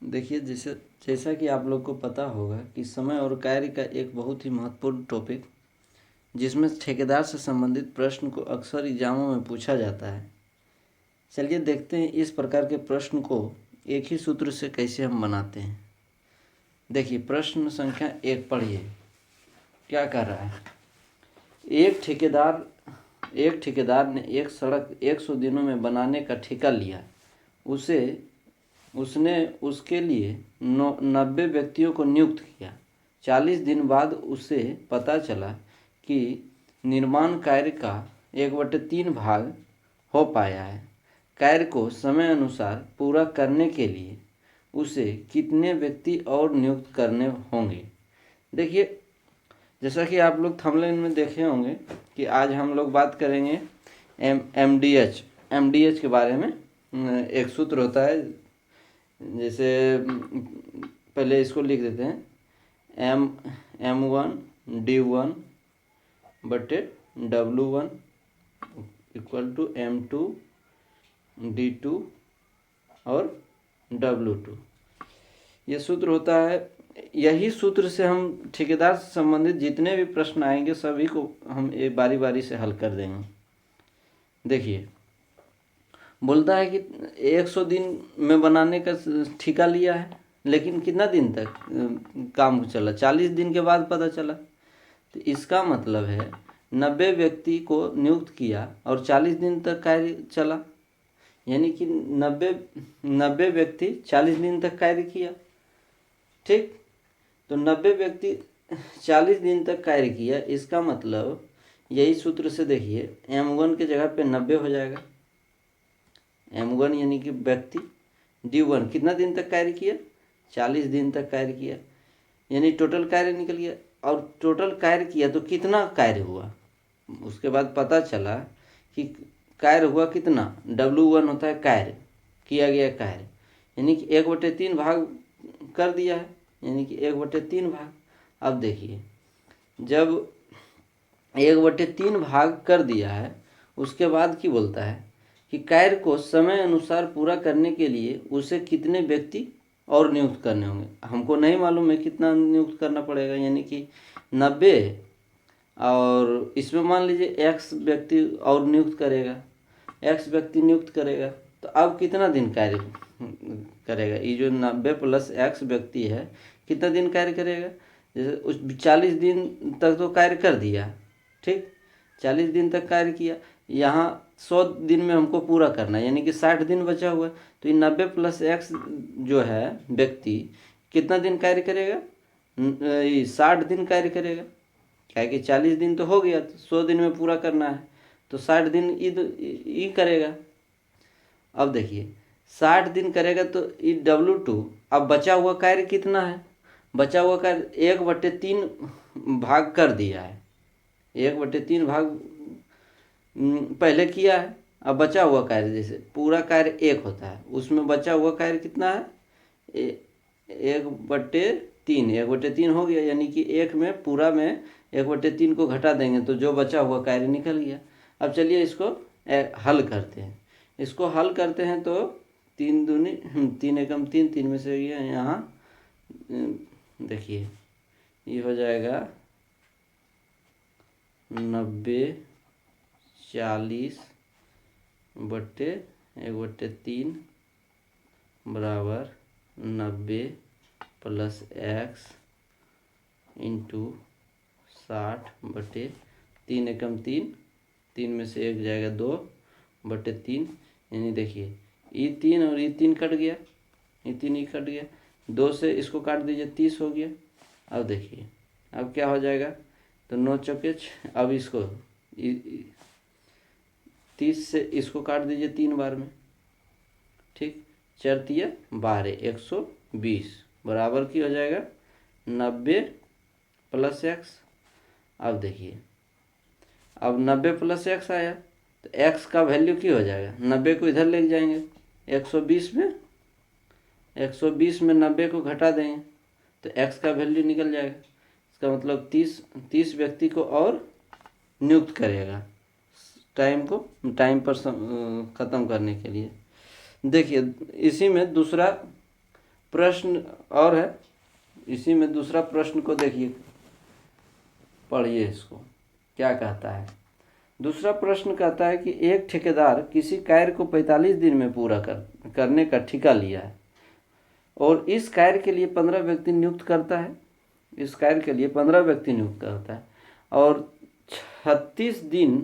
देखिए, जैसे जैसा कि आप लोग को पता होगा कि समय और कार्य का एक बहुत ही महत्वपूर्ण टॉपिक, जिसमें ठेकेदार से संबंधित प्रश्न को अक्सर एग्जामों में पूछा जाता है। चलिए देखते हैं इस प्रकार के प्रश्न को एक ही सूत्र से कैसे हम बनाते हैं। देखिए, प्रश्न संख्या 1 पढ़िए, क्या कर रहा है। एक ठेकेदार ने एक सड़क 100 दिनों में बनाने का ठेका लिया। उसने उसके लिए 90 व्यक्तियों को नियुक्त किया। 40 दिन बाद उसे पता चला कि निर्माण कार्य का 1/3 भाग हो पाया है। कार्य को समय अनुसार पूरा करने के लिए उसे कितने व्यक्ति और नियुक्त करने होंगे। देखिए, जैसा कि आप लोग थंबनेल में देखे होंगे कि आज हम लोग बात करेंगे एमडीएच के बारे में। एक सूत्र होता है, जैसे पहले इसको लिख देते हैं, M1D1/W1 = M2D2 और W2। ये सूत्र होता है। यही सूत्र से हम ठेकेदार से संबंधित जितने भी प्रश्न आएंगे सभी को हम एक बारी बारी से हल कर देंगे। देखिए, बोलता है कि 100 दिन में बनाने का ठेका लिया है, लेकिन कितना दिन तक काम चला, 40 दिन के बाद पता चला। तो इसका मतलब है 90 व्यक्ति को नियुक्त किया और 40 दिन तक कार्य चला, यानी कि 90 व्यक्ति 40 दिन तक कार्य किया। ठीक, तो 90 व्यक्ति 40 दिन तक कार्य किया, इसका मतलब यही सूत्र से देखिए M1 के जगह पे 90 हो जाएगा। M1 यानी कि व्यक्ति, D1 कितना दिन तक कार्य किया, 40 दिन तक कार्य किया, यानी टोटल कार्य निकल गया। और टोटल कार्य किया तो कितना कार्य हुआ, उसके बाद पता चला कि कार्य हुआ कितना, W1 होता है कार्य, किया गया कार्य, यानी कि 1/3 भाग कर दिया है, यानी कि 1/3 भाग। अब देखिए, जब 1/3 भाग कर दिया है, उसके बाद की बोलता है कि कार्य को समय अनुसार पूरा करने के लिए उसे कितने व्यक्ति और नियुक्त करने होंगे। हमको नहीं मालूम है कितना नियुक्त करना पड़ेगा, यानी कि 90, और इसमें मान लीजिए X व्यक्ति और नियुक्त करेगा, X व्यक्ति नियुक्त करेगा, तो अब कितना दिन कार्य करेगा। ये जो 90 + X व्यक्ति है, कितना दिन कार्य करेगा। जैसे उस 40 दिन तक तो कार्य कर दिया, ठीक, 40 दिन तक कार्य किया। यहाँ 100 दिन में हमको पूरा करना है, यानी कि 60 दिन बचा हुआ है। तो ये 90 + X जो है व्यक्ति कितना दिन कार्य करेगा, 60 दिन कार्य करेगा। क्या कि 40 दिन तो हो गया, तो 100 दिन में पूरा करना है, तो 60 दिन ये करेगा। अब देखिए, 60 दिन करेगा तो ये W2। अब बचा हुआ कार्य कितना है, बचा हुआ कार्य 1/3 भाग कर दिया है। 1/3 भाग पहले किया है। अब बचा हुआ कार्य, जैसे पूरा कार्य 1 होता है, उसमें बचा हुआ कार्य कितना है, 1/3 हो गया, यानी कि 1 में पूरा में 1/3 को घटा देंगे तो जो बचा हुआ कार्य निकल गया। अब चलिए इसको हल करते हैं। इसको हल करते हैं तो 3 दूनी 3 एकम 3, 3 में से ये यहाँ देखिए ये हो जाएगा 90 40 बट्टे 1/3 बराबर 90 + X × 60/3 एकम 3, 3 में से 1 जाएगा 2/3, यानी देखिए ये 3 और ये 3 कट गया, ये 3 ही कट गया, 2 से इसको काट दीजिए, 30 हो गया। अब देखिए अब क्या हो जाएगा, तो 9 चौके, अब इसको 30 से इसको काट दीजिए 3 बार में, ठीक, 4 × 12 120 बराबर की हो जाएगा 90 + X। अब देखिए, अब 90 + X आया तो X का वैल्यू क्या हो जाएगा, 90 को इधर ले जाएंगे, 120 में 90 को घटा देंगे तो X का वैल्यू निकल जाएगा। इसका मतलब 30 व्यक्ति को और नियुक्त करेगा टाइम पर ख़त्म करने के लिए। देखिए, इसी में दूसरा प्रश्न और है, इसी में दूसरा प्रश्न को देखिए, पढ़िए इसको क्या कहता है। दूसरा प्रश्न कहता है कि एक ठेकेदार किसी कार्य को 45 दिन में पूरा करने का ठेका लिया है और इस कार्य के लिए 15 व्यक्ति नियुक्त करता है। इस कार्य के लिए 15 व्यक्ति नियुक्त करता है और 36 दिन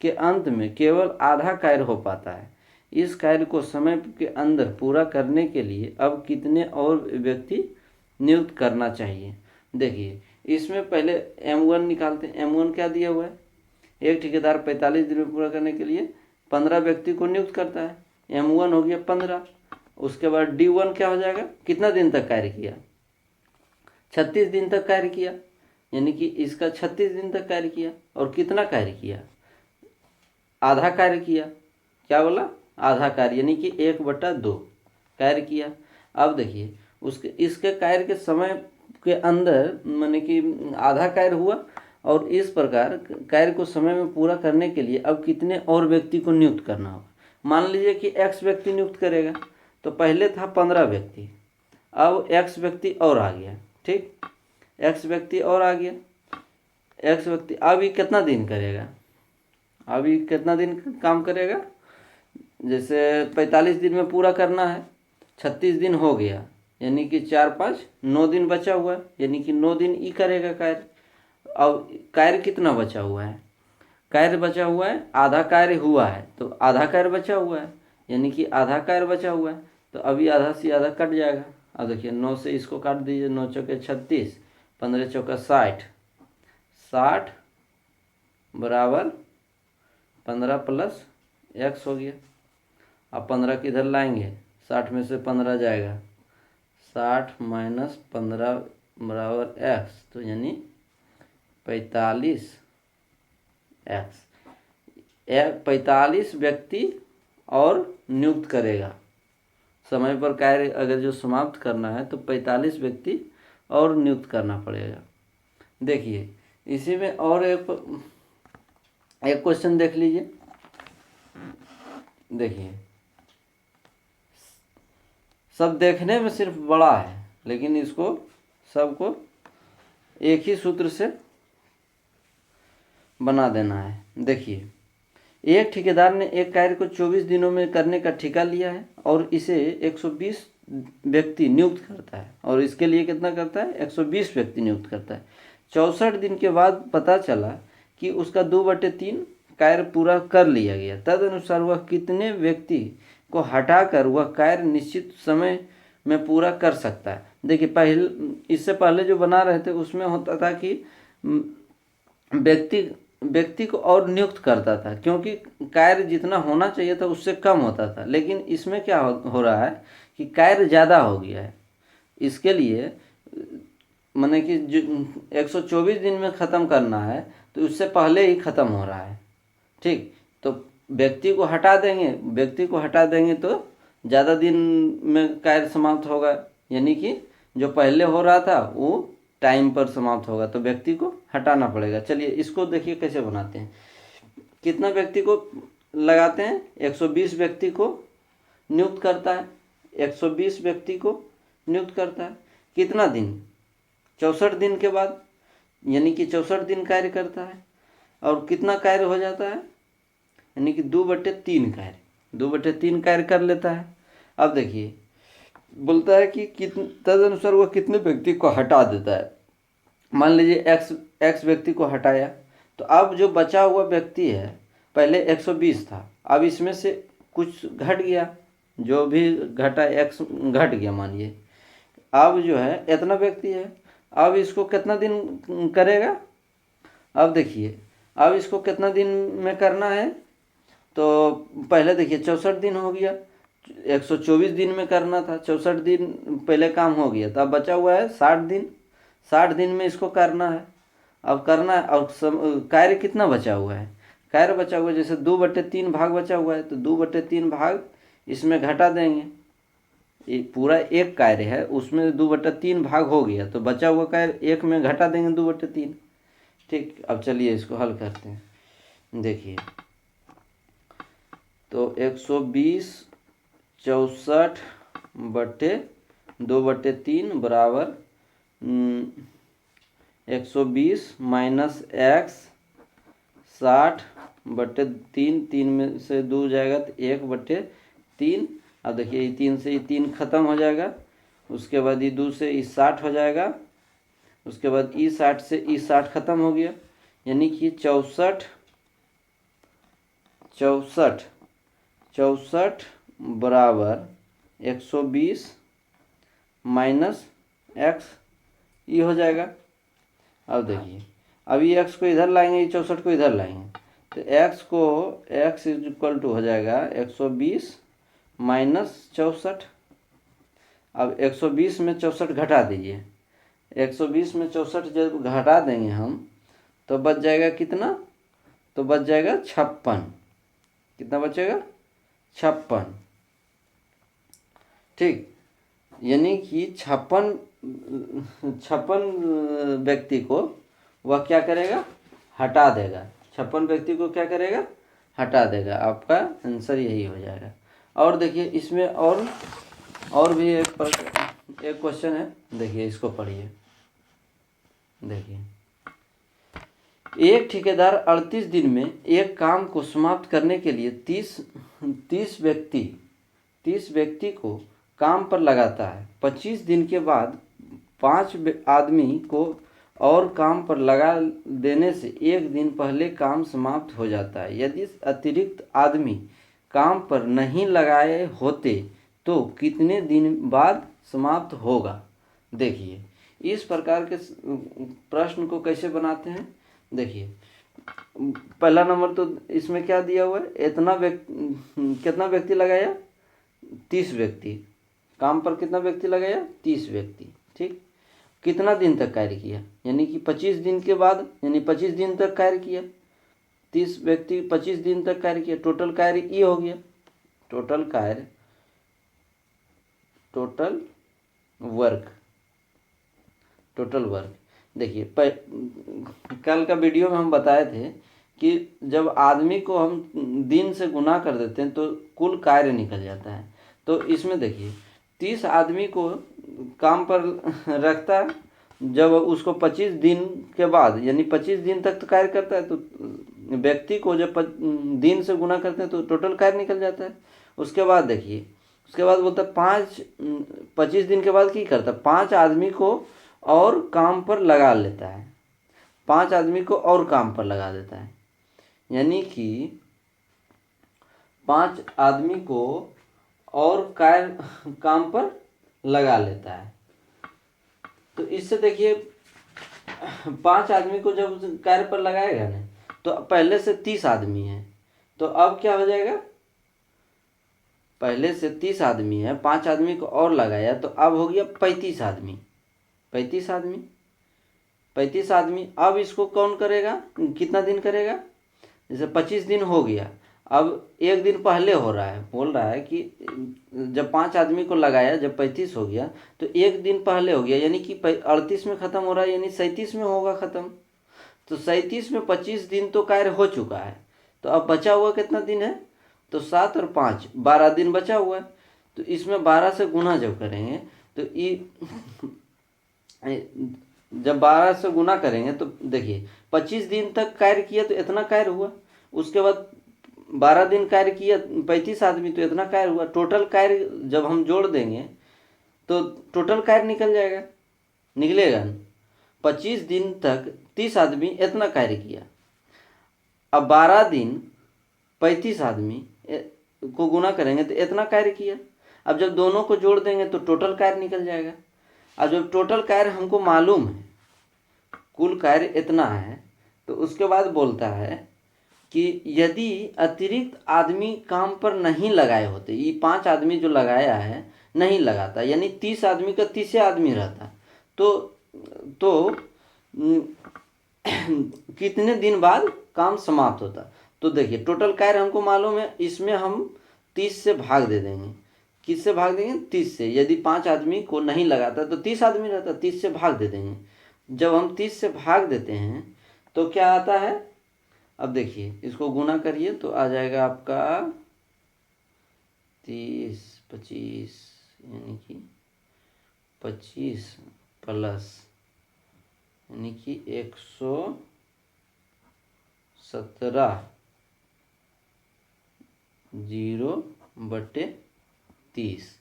के अंत में केवल आधा कार्य हो पाता है। इस कार्य को समय के अंदर पूरा करने के लिए अब कितने और व्यक्ति नियुक्त करना चाहिए। देखिए इसमें पहले M1 निकालते हैं। M1 क्या दिया हुआ है, एक ठेकेदार 45 दिन में पूरा करने के लिए 15 व्यक्ति को नियुक्त करता है। M1 हो गया 15। उसके बाद D1 क्या हो जाएगा, कितना दिन तक कार्य किया, 36 दिन तक कार्य किया, यानी कि इसका 36 दिन तक कार्य किया। और कितना कार्य किया, आधा कार्य किया। क्या बोला, आधा कार्य, यानी कि 1/2 कार्य किया। अब देखिए उसके इसके कार्य के समय के अंदर माने कि आधा कार्य हुआ और इस प्रकार कार्य को समय में पूरा करने के लिए अब कितने और व्यक्ति को नियुक्त करना होगा। मान लीजिए कि x व्यक्ति नियुक्त करेगा, तो पहले था 15 व्यक्ति, अब x व्यक्ति और आ गया। ठीक, x व्यक्ति और आ गया। x व्यक्ति अब ये कितना दिन करेगा, अब ये कितना दिन काम करेगा, जैसे 45 दिन में पूरा करना है, 36 दिन हो गया, यानी कि 4 5 9 दिन बचा हुआ है, यानी कि 9 दिन ई करेगा कार्य। अब कार्य कितना बचा हुआ है, कार्य बचा हुआ है, आधा कार्य हुआ है तो आधा कार्य बचा हुआ है, यानी कि आधा कार्य बचा हुआ है। तो अभी आधा से आधा कट जाएगा। अब देखिए 9 से इसको काट दीजिए, 9 चौके 36, 15 चौका 60, 60 बराबर 15 प्लस x हो गया। अब 15 किधर लाएंगे, 60 में से 15 जाएगा, 60 माइनस 15 बराबर x, तो यानी 45 x। 45 व्यक्ति और नियुक्त करेगा। समय पर कार्य अगर जो समाप्त करना है तो 45 व्यक्ति और नियुक्त करना पड़ेगा। देखिए इसी में और एक क्वेश्चन देख लीजिए। देखिए सब देखने में सिर्फ बड़ा है, लेकिन इसको सबको एक ही सूत्र से बना देना है। देखिए एक ठेकेदार ने एक कार्य को 24 दिनों में करने का ठेका लिया है और इसे 120 व्यक्ति नियुक्त करता है, और इसके लिए कितना करता है, 120 व्यक्ति नियुक्त करता है। 64 दिन के बाद पता चला कि उसका 2/3 कार्य पूरा कर लिया गया। तदनुसार वह कितने व्यक्ति को हटाकर वह कार्य निश्चित समय में पूरा कर सकता है। देखिए इससे पहले जो बना रहे थे उसमें होता था कि व्यक्ति को और नियुक्त करता था, क्योंकि कार्य जितना होना चाहिए था उससे कम होता था। लेकिन इसमें क्या हो रहा है कि कार्य ज़्यादा हो गया है। इसके लिए माने कि जो 124 दिन में ख़त्म करना है तो उससे पहले ही ख़त्म हो रहा है। ठीक, तो व्यक्ति को हटा देंगे तो ज़्यादा दिन में कार्य समाप्त होगा, यानी कि जो पहले हो रहा था वो टाइम पर समाप्त होगा, तो व्यक्ति को हटाना पड़ेगा। चलिए इसको देखिए कैसे बनाते हैं। कितना व्यक्ति को लगाते हैं, 120 व्यक्ति को नियुक्त करता है, 120 व्यक्ति को नियुक्त करता है। कितना दिन, 64 दिन के बाद, यानी कि 64 दिन कार्य करता है। और कितना कार्य हो जाता है, यानी कि 2/3 कार्य, 2/3 कार्य कर लेता है। अब देखिए बोलता है कि तदनुसार वह कितने व्यक्ति को हटा देता है। मान लीजिए x व्यक्ति को हटाया, तो अब जो बचा हुआ व्यक्ति है, पहले 120 था, अब इसमें से कुछ घट गया, जो भी घटा x घट गया मानिए। अब जो है इतना व्यक्ति है, अब इसको कितना दिन करेगा। अब देखिए अब इसको कितना दिन में करना है, तो पहले देखिए 64 दिन हो गया, 124 दिन में करना था, 64 दिन पहले काम हो गया, तो अब बचा हुआ है 60 दिन। 60 दिन में इसको करना है, अब करना है। और कार्य कितना बचा हुआ है, कार्य बचा हुआ है जैसे 2/3 भाग बचा हुआ है, तो 2/3 भाग इसमें घटा देंगे। पूरा एक कार्य है उसमें 2/3 भाग हो गया, तो बचा हुआ कार्य एक में घटा देंगे 2/3। ठीक, अब चलिए इसको हल करते हैं। देखिए तो 120 64/3 2/3 बराबर 120 माइनस एक्स 60/3, 3 में से 2 जाएगा तो 1/3। अब देखिए ये 3 से ये 3 खत्म हो जाएगा, उसके बाद ये 2 से ये 60 हो जाएगा, उसके बाद ई 60 से ई 60 खत्म हो गया, यानी कि 64 बराबर 120 माइनस एक्स ये हो जाएगा। अब देखिए अब ये एक्स को इधर लाएंगे, ये 64 को इधर लाएंगे, तो एक्स इज इक्वल टू हो जाएगा 120 माइनस 64। अब 120 में 64 घटा दीजिए, 120 में 64 जब घटा देंगे हम तो बच जाएगा कितना, तो बच जाएगा 56। कितना बचेगा, 56। ठीक, यानी कि 56 व्यक्ति को वह क्या करेगा, हटा देगा। 56 व्यक्ति को क्या करेगा, हटा देगा। आपका आंसर यही हो जाएगा। और देखिए इसमें और भी एक क्वेश्चन है, देखिए इसको पढ़िए। देखिए एक ठेकेदार 38 दिन में एक काम को समाप्त करने के लिए 30 व्यक्ति को काम पर लगाता है। 25 दिन के बाद 5 आदमी को और काम पर लगा देने से एक दिन पहले काम समाप्त हो जाता है। यदि अतिरिक्त आदमी काम पर नहीं लगाए होते तो कितने दिन बाद समाप्त होगा। देखिए इस प्रकार के प्रश्न को कैसे बनाते हैं। देखिए पहला नंबर तो इसमें क्या दिया हुआ है, कितना व्यक्ति लगाया, 30 व्यक्ति। काम पर कितना व्यक्ति लगाया, 30 व्यक्ति। ठीक, कितना दिन तक कार्य किया, यानी कि 25 दिन के बाद, यानी 25 दिन तक कार्य किया। 30 व्यक्ति 25 दिन तक कार्य किया, टोटल कार्य ये हो गया। Total work. देखिए कल का वीडियो में हम बताए थे कि जब आदमी को हम दिन से गुना कर देते हैं तो कुल कार्य निकल जाता है। तो इसमें देखिए 30 आदमी को काम पर रखता है, जब उसको 25 दिन के बाद, यानी 25 दिन तक तो कार्य करता है, तो व्यक्ति को जब दिन से गुना करते हैं तो टोटल कार्य निकल जाता है। उसके बाद देखिए, उसके बाद बोलता है 25 दिन के बाद क्या करता है, 5 आदमी को और काम पर लगा लेता है। 5 आदमी को और काम पर लगा देता है, यानी कि 5 आदमी को और काम पर लगा लेता है। तो इससे देखिए 5 आदमी को जब कार्य पर लगाएगा ना, तो पहले से 30 आदमी है, तो अब क्या हो जाएगा, पहले से 30 आदमी है, 5 आदमी को और लगाया तो अब हो गया 35 आदमी। 35 आदमी। अब इसको कौन करेगा, कितना दिन करेगा, जैसे 25 दिन हो गया, अब एक दिन पहले हो रहा है, बोल रहा है कि जब 5 आदमी को लगाया, जब 35 हो गया तो एक दिन पहले हो गया, यानी कि 38 में ख़त्म हो रहा है, यानी 37 में होगा ख़त्म। तो 37 में 25 दिन तो कार्य हो चुका है, तो अब बचा हुआ कितना दिन है, तो 7 और 5 12 दिन बचा हुआ है। तो इसमें 12 से गुना जब करेंगे तो जब 12 से गुना करेंगे तो देखिए 25 दिन तक कार्य किया तो इतना कार्य हुआ, उसके बाद 12 दिन कार्य किया 35 आदमी तो इतना कार्य हुआ। टोटल कार्य जब हम जोड़ देंगे तो टोटल कार्य निकल जाएगा, निकलेगा। 25 दिन तक 30 आदमी इतना कार्य किया, अब 12 दिन 35 आदमी को गुना करेंगे तो इतना कार्य किया। अब जब दोनों को जोड़ देंगे तो टोटल कार्य निकल जाएगा। अब जब टोटल कार्य हमको मालूम है, कुल कार्य इतना है, तो उसके बाद बोलता है कि यदि अतिरिक्त आदमी काम पर नहीं लगाए होते, ये 5 आदमी जो लगाया है नहीं लगाता, यानी 30 आदमी का 30 आदमी रहता, तो कितने दिन बाद काम समाप्त होता। तो देखिए टोटल कार्य हमको मालूम है, इसमें हम 30 से भाग दे देंगे। किससे भाग देंगे, 30 से। यदि 5 आदमी को नहीं लगाता तो 30 आदमी रहता, 30 से भाग दे देंगे। जब हम 30 से भाग देते हैं तो क्या आता है, अब देखिए इसको गुना करिए तो आ जाएगा आपका 30 25, यानी कि 25 प्लस यानी कि 117 0/30।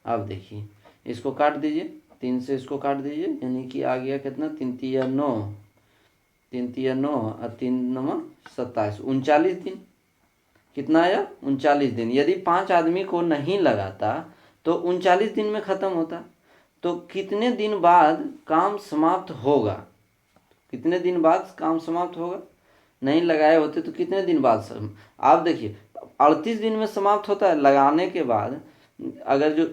अब देखिए इसको काट दीजिए, 3 से इसको काट दीजिए, यानी कि आ गया कितना, 3 तिया 9, 3 तिया 9 और 3 9 27, 39 दिन। कितना आया, 39 दिन। यदि 5 आदमी को नहीं लगाता तो 39 दिन में ख़त्म होता। तो कितने दिन बाद काम समाप्त होगा, कितने दिन बाद काम समाप्त होगा, नहीं लगाए होते तो कितने दिन बाद आप देखिए 38 दिन में समाप्त होता है लगाने के बाद। अगर जो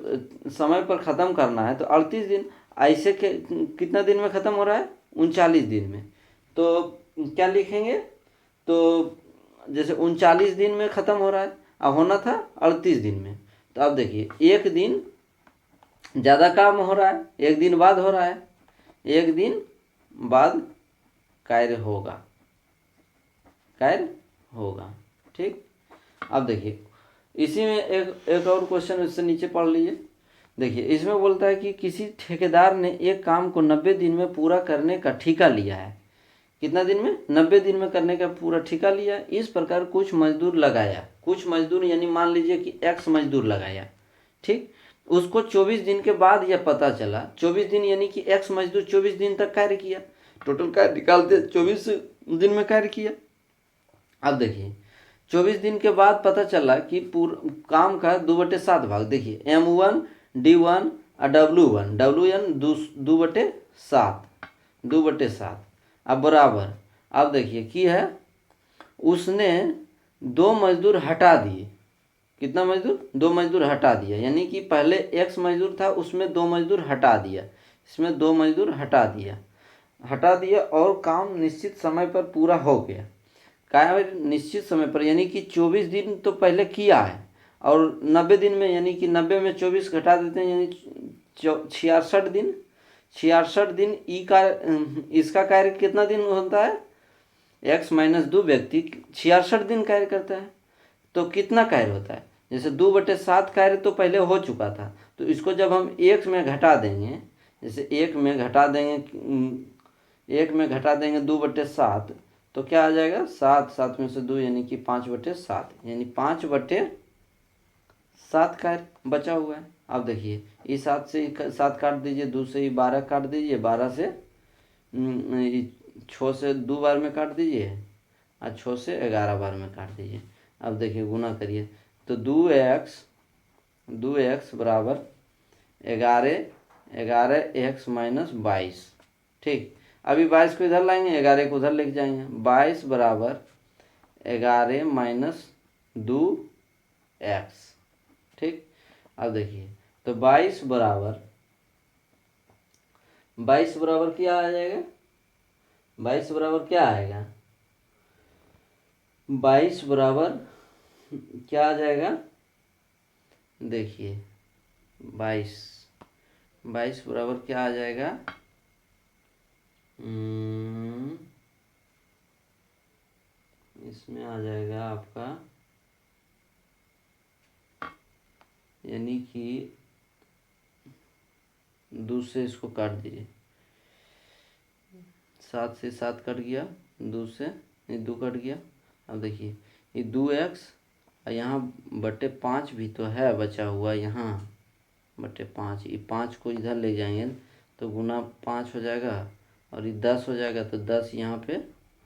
समय पर ख़त्म करना है तो 38 दिन, ऐसे के कितना दिन में ख़त्म हो रहा है, 39 दिन में। तो क्या लिखेंगे, तो जैसे 39 दिन में ख़त्म हो रहा है, अब होना था 38 दिन में। तो अब देखिए एक दिन ज़्यादा काम हो रहा है, एक दिन बाद हो रहा है, एक दिन बाद कार्य होगा, कार्य होगा। ठीक, अब देखिए इसी में एक और क्वेश्चन इससे नीचे पढ़ लीजिए। देखिए इसमें बोलता है कि किसी ठेकेदार ने एक काम को 90 दिन में पूरा करने का ठेका लिया है। कितना दिन में, 90 दिन में करने का पूरा ठेका लिया। इस प्रकार कुछ मजदूर लगाया, कुछ मजदूर यानी मान लीजिए कि x मजदूर लगाया। ठीक, उसको 24 दिन के बाद यह पता चला, 24 दिन यानी कि x मजदूर 24 दिन तक कार्य किया, टोटल कार्य निकालते 24 दिन में कार्य किया। अब देखिए 24 दिन के बाद पता चला कि पूरा काम का 2/7 भाग, देखिए M1 D1 और W1 WN 2/7, 2/7। अब बराबर, अब देखिए कि है उसने 2 मजदूर हटा दिए। कितना मजदूर, 2 मजदूर हटा दिया, यानी कि पहले x मजदूर था उसमें 2 मजदूर हटा दिया, इसमें 2 मजदूर हटा दिया और काम निश्चित समय पर पूरा हो गया। कार्य निश्चित समय पर यानी कि 24 दिन तो पहले किया है, और 90 दिन में यानी कि 90 में 24 घटा देते हैं यानी 66 दिन। 66 दिन इसका कार्य कितना दिन होता है, x - 2 व्यक्ति 66 दिन कार्य करता है। तो कितना कार्य होता है, जैसे 2/7 कार्य तो पहले हो चुका था, तो इसको जब हम 1 में घटा देंगे, जैसे 1 में घटा देंगे 2/7, तो क्या आ जाएगा, 7, 7 में से 2 यानी कि 5/7, यानी 5/7 कार्य बचा हुआ है। अब देखिए इस 7 से 7 काट दीजिए, 2 से ही 12 काट दीजिए, 12 से 6 से 2 बार में काट दीजिए और 6 से 11 बार में काट दीजिए। अब देखिए गुना करिए तो 2x बराबर 11x - 22। ठीक, अभी 22 को इधर लाएंगे, 11 को उधर लेके जाएंगे, 22 बराबर 11 - 2x। ठीक, अब देखिए तो 22 बराबर क्या आ जाएगा, 22 बराबर क्या आएगा, 22 बराबर क्या आ जाएगा, देखिए 22 बराबर क्या आ जाएगा, इसमें आ जाएगा आपका यानी कि 2 से इसको काट दीजिए, 7 से 7 कट गया, 2 से 2 कट गया। अब देखिए ये 2x और यहाँ /5 भी तो है बचा हुआ, यहाँ /5, ये 5 को इधर ले जाएंगे तो गुना 5 हो जाएगा और ये 10 हो जाएगा, तो 10 यहाँ पे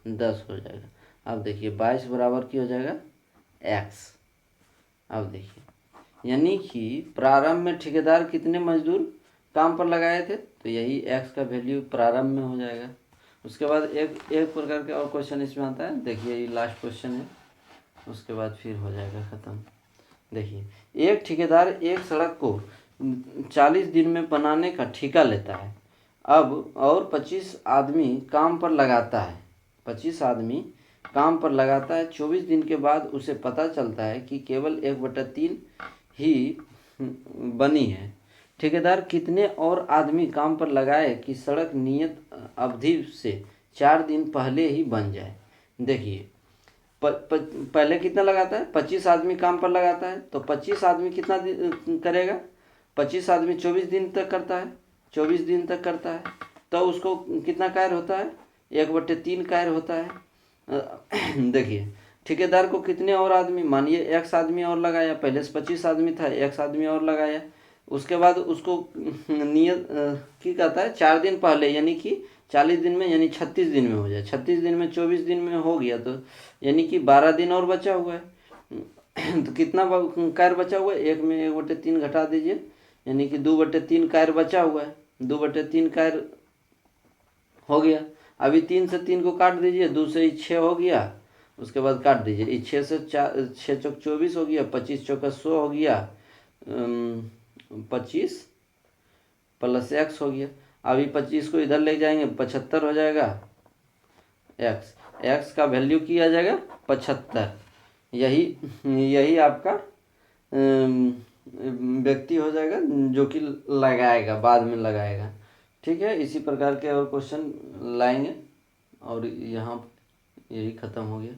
10 हो जाएगा। अब देखिए 22 बराबर क्या हो जाएगा, x। अब देखिए यानी कि प्रारंभ में ठेकेदार कितने मजदूर काम पर लगाए थे, तो यही x का वैल्यू प्रारंभ में हो जाएगा। उसके बाद एक प्रकार के और क्वेश्चन इसमें आता है, देखिए ये लास्ट क्वेश्चन है, उसके बाद फिर हो जाएगा ख़त्म। देखिए एक ठेकेदार एक सड़क को 40 दिन में बनाने का ठेका लेता है, अब और 25 आदमी काम पर लगाता है, 25 आदमी काम पर लगाता है। 24 दिन के बाद उसे पता चलता है कि केवल 1/3 ही बनी है। ठेकेदार कितने और आदमी काम पर लगाए कि सड़क नियत अवधि से 4 दिन पहले ही बन जाए। देखिए पहले कितना लगाता है, 25 आदमी काम पर लगाता है, तो 25 आदमी कितना करेगा, 25 आदमी 24 दिन तक करता है, 24 दिन तक करता है तो उसको कितना कार्य होता है, 1/3 कार्य होता है। देखिए ठेकेदार को कितने और आदमी, मानिए एक्स आदमी और लगाया, पहले से 25 आदमी था, एक्स आदमी और लगाया, उसके बाद उसको नियत की कहता है 4 दिन पहले, यानी कि 40 दिन में, यानी 36 दिन में हो जाए। 36 दिन में 24 दिन में हो गया तो यानी कि 12 दिन और बचा हुआ है। तो कितना कार्य बचा हुआ है, एक में 1/3 घटा दीजिए, यानी कि 2/3 कार्य बचा हुआ है। 2/3 कार्य हो गया। अभी 3 से 3 को काट दीजिए, 2 से 6 हो गया, उसके बाद काट दीजिए, 6 से 4, 6 चौक 24 हो गया, 25 चौका 100 हो गया, 25 प्लस एक्स हो गया। अभी 25 को इधर ले जाएंगे, 75 हो जाएगा। एक्स एक्स का वैल्यू किया जाएगा 75। यही यही आपका व्यक्ति हो जाएगा जो कि लगाएगा, बाद में लगाएगा। ठीक है, इसी प्रकार के और क्वेश्चन लाएंगे। और यहाँ यही ख़त्म हो गया।